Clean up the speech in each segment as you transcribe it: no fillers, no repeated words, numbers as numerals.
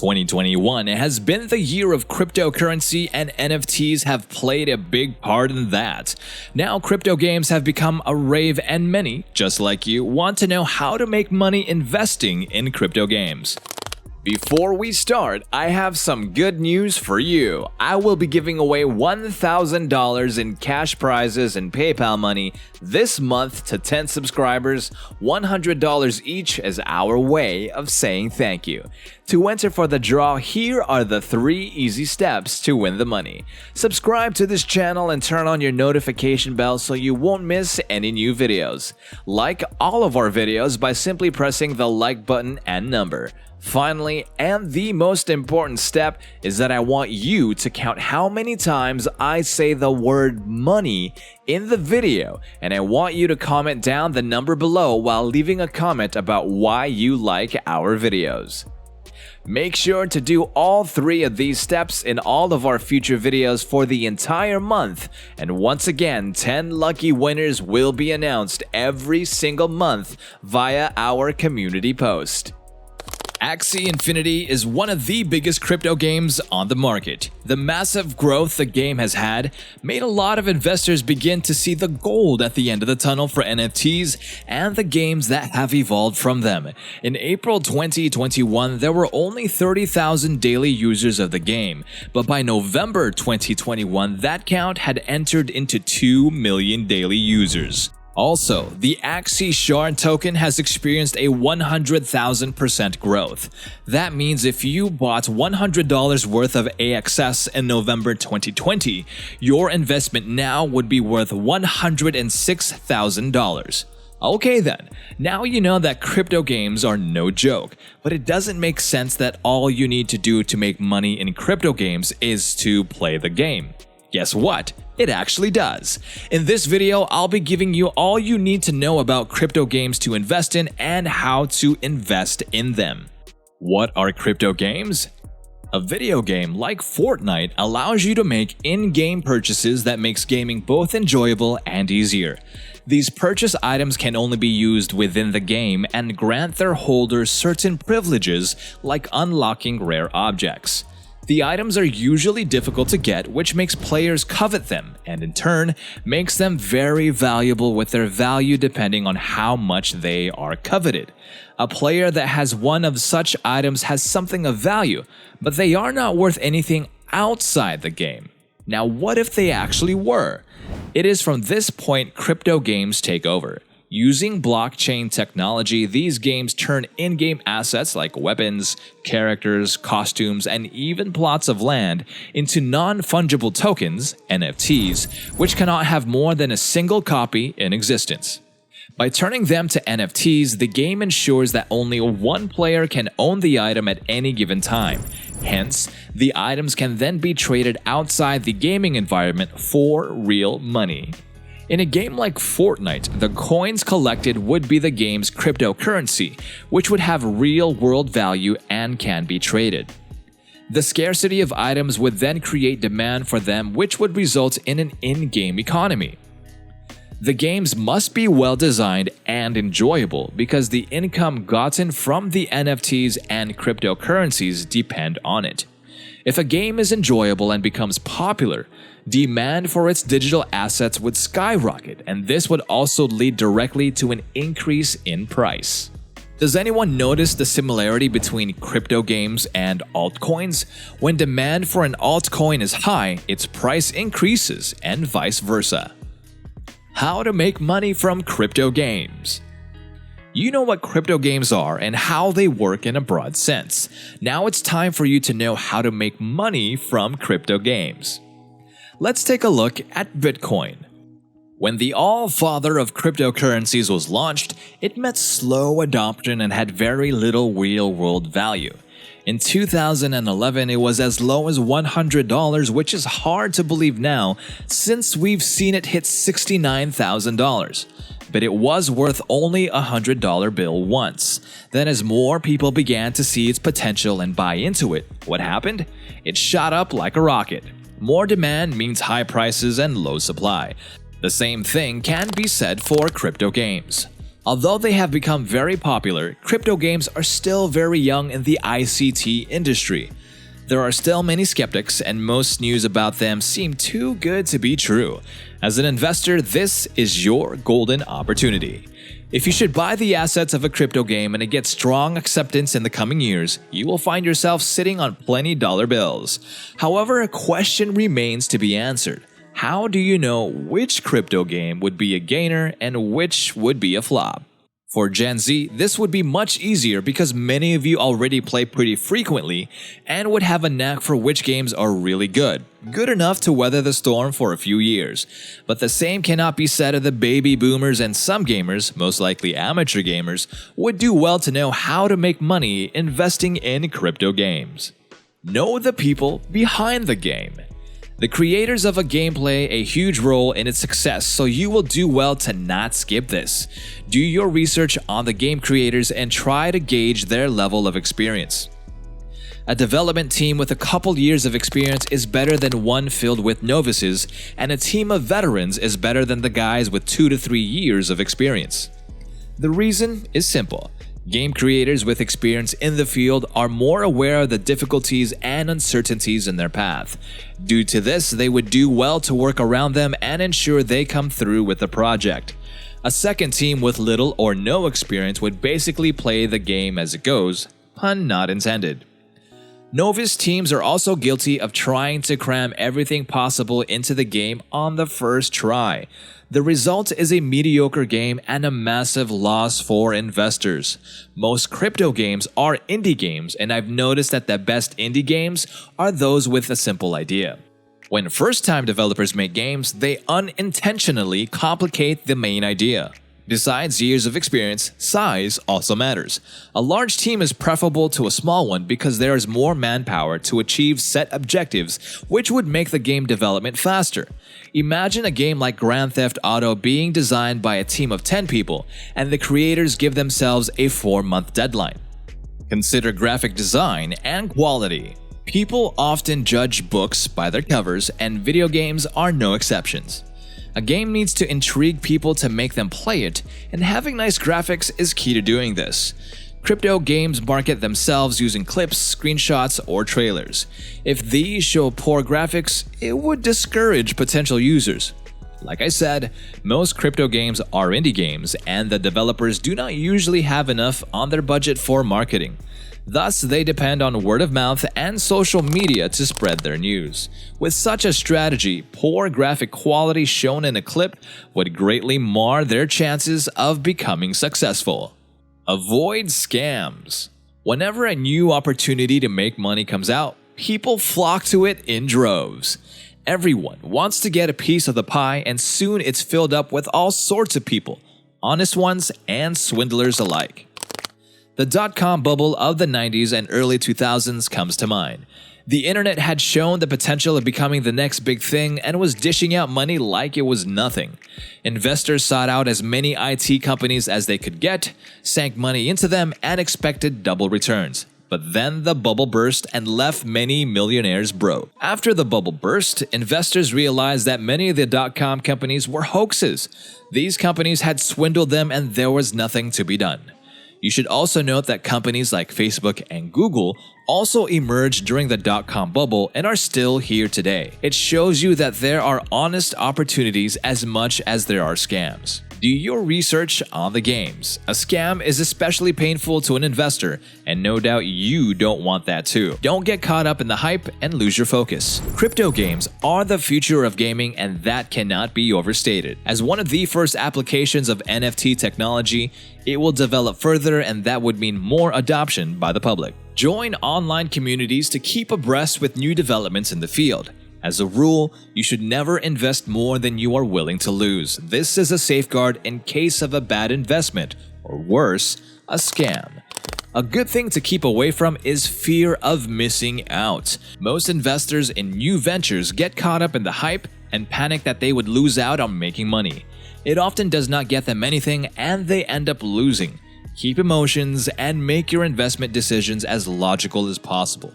2021 has been the year of cryptocurrency, and NFTs have played a big part in that. Now crypto games have become a rave, and many, just like you, want to know how to make money investing in crypto games. Before we start, I have some good news for you. I will be giving away $1,000 in cash prizes and PayPal money this month to 10 subscribers, $100 each as our way of saying thank you. To enter for the draw, here are the 3 easy steps to win the money. Subscribe to this channel and turn on your notification bell so you won't miss any new videos. Like all of our videos by simply pressing the like button and number. Finally, and the most important step, is that I want you to count how many times I say the word money in the video, and I want you to comment down the number below while leaving a comment about why you like our videos. Make sure to do all 3 of these steps in all of our future videos for the entire month, and once again, 10 lucky winners will be announced every single month via our community post. Axie Infinity is one of the biggest crypto games on the market. The massive growth the game has had made a lot of investors begin to see the gold at the end of the tunnel for NFTs and the games that have evolved from them. In April 2021, there were only 30,000 daily users of the game, but by November 2021, that count had entered into 2 million daily users. Also, the Axie Shard token has experienced a 100,000% growth. That means if you bought $100 worth of AXS in November 2020, your investment now would be worth $106,000. Okay then, now you know that crypto games are no joke, but it doesn't make sense that all you need to do to make money in crypto games is to play the game. Guess what? It actually does. In this video, I'll be giving you all you need to know about crypto games to invest in and how to invest in them. What are crypto games? A video game like Fortnite allows you to make in-game purchases that makes gaming both enjoyable and easier. These purchase items can only be used within the game and grant their holders certain privileges like unlocking rare objects. The items are usually difficult to get, which makes players covet them, and in turn, makes them very valuable with their value depending on how much they are coveted. A player that has one of such items has something of value, but they are not worth anything outside the game. Now, what if they actually were? It is from this point crypto games take over. Using blockchain technology, these games turn in-game assets like weapons, characters, costumes, and even plots of land into non-fungible tokens, NFTs, which cannot have more than a single copy in existence. By turning them to NFTs, the game ensures that only one player can own the item at any given time. Hence, the items can then be traded outside the gaming environment for real money. In a game like Fortnite, the coins collected would be the game's cryptocurrency, which would have real-world value and can be traded. The scarcity of items would then create demand for them, which would result in an in-game economy. The games must be well-designed and enjoyable because the income gotten from the NFTs and cryptocurrencies depend on it. If a game is enjoyable and becomes popular, demand for its digital assets would skyrocket, and this would also lead directly to an increase in price. Does anyone notice the similarity between crypto games and altcoins? When demand for an altcoin is high, its price increases, and vice versa. How to make money from crypto games. You know what crypto games are and how they work in a broad sense. Now it's time for you to know how to make money from crypto games. Let's take a look at Bitcoin. When the all-father of cryptocurrencies was launched, it met slow adoption and had very little real-world value. In 2011, it was as low as $100, which is hard to believe now since we've seen it hit $69,000. But it was worth only a $100 bill once. Then as more people began to see its potential and buy into it, what happened? It shot up like a rocket. More demand means high prices and low supply. The same thing can be said for crypto games. Although they have become very popular, crypto games are still very young in the ICT industry. There are still many skeptics, and most news about them seem too good to be true. As an investor, this is your golden opportunity. If you should buy the assets of a crypto game and it gets strong acceptance in the coming years, you will find yourself sitting on plenty dollar bills. However, a question remains to be answered. How do you know which crypto game would be a gainer and which would be a flop? For Gen Z, this would be much easier because many of you already play pretty frequently and would have a knack for which games are really good enough to weather the storm for a few years. But the same cannot be said of the baby boomers, and some gamers, most likely amateur gamers, would do well to know how to make money investing in crypto games. Know the people behind the game. The creators of a game play a huge role in its success, so you will do well to not skip this. Do your research on the game creators and try to gauge their level of experience. A development team with a couple years of experience is better than one filled with novices, and a team of veterans is better than the guys with 2 to 3 years of experience. The reason is simple. Game creators with experience in the field are more aware of the difficulties and uncertainties in their path. Due to this, they would do well to work around them and ensure they come through with the project. A second team with little or no experience would basically play the game as it goes, pun not intended. Novice teams are also guilty of trying to cram everything possible into the game on the first try. The result is a mediocre game and a massive loss for investors. Most crypto games are indie games, and I've noticed that the best indie games are those with a simple idea. When first-time developers make games, they unintentionally complicate the main idea. Besides years of experience, size also matters. A large team is preferable to a small one because there is more manpower to achieve set objectives, which would make the game development faster. Imagine a game like Grand Theft Auto being designed by a team of 10 people, and the creators give themselves a 4-month deadline. Consider graphic design and quality. People often judge books by their covers, and video games are no exceptions. A game needs to intrigue people to make them play it, and having nice graphics is key to doing this. Crypto games market themselves using clips, screenshots, or trailers. If these show poor graphics, it would discourage potential users. Like I said, most crypto games are indie games, and the developers do not usually have enough on their budget for marketing. Thus, they depend on word of mouth and social media to spread their news. With such a strategy, poor graphic quality shown in a clip would greatly mar their chances of becoming successful. Avoid scams. Whenever a new opportunity to make money comes out, people flock to it in droves. Everyone wants to get a piece of the pie, and soon it's filled up with all sorts of people, honest ones and swindlers alike. The dot-com bubble of the 90s and early 2000s comes to mind. The internet had shown the potential of becoming the next big thing and was dishing out money like it was nothing. Investors sought out as many IT companies as they could get, sank money into them, and expected double returns. But then the bubble burst and left many millionaires broke. After the bubble burst, investors realized that many of the dot-com companies were hoaxes. These companies had swindled them, and there was nothing to be done. You should also note that companies like Facebook and Google also emerged during the dot-com bubble and are still here today. It shows you that there are honest opportunities as much as there are scams. Do your research on the games. A scam is especially painful to an investor, and no doubt you don't want that too. Don't get caught up in the hype and lose your focus. Crypto games are the future of gaming, and that cannot be overstated. As one of the first applications of NFT technology, it will develop further, and that would mean more adoption by the public. Join online communities to keep abreast with new developments in the field. As a rule, you should never invest more than you are willing to lose. This is a safeguard in case of a bad investment, or worse, a scam. A good thing to keep away from is fear of missing out. Most investors in new ventures get caught up in the hype and panic that they would lose out on making money. It often does not get them anything, and they end up losing. Keep emotions and make your investment decisions as logical as possible.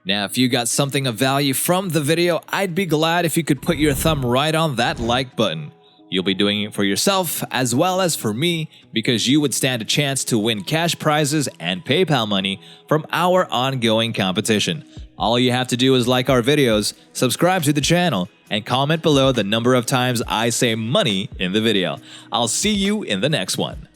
Now, if you got something of value from the video, I'd be glad if you could put your thumb right on that like button. You'll be doing it for yourself as well as for me because you would stand a chance to win cash prizes and PayPal money from our ongoing competition. All you have to do is like our videos, subscribe to the channel, and comment below the number of times I say money in the video. I'll see you in the next one.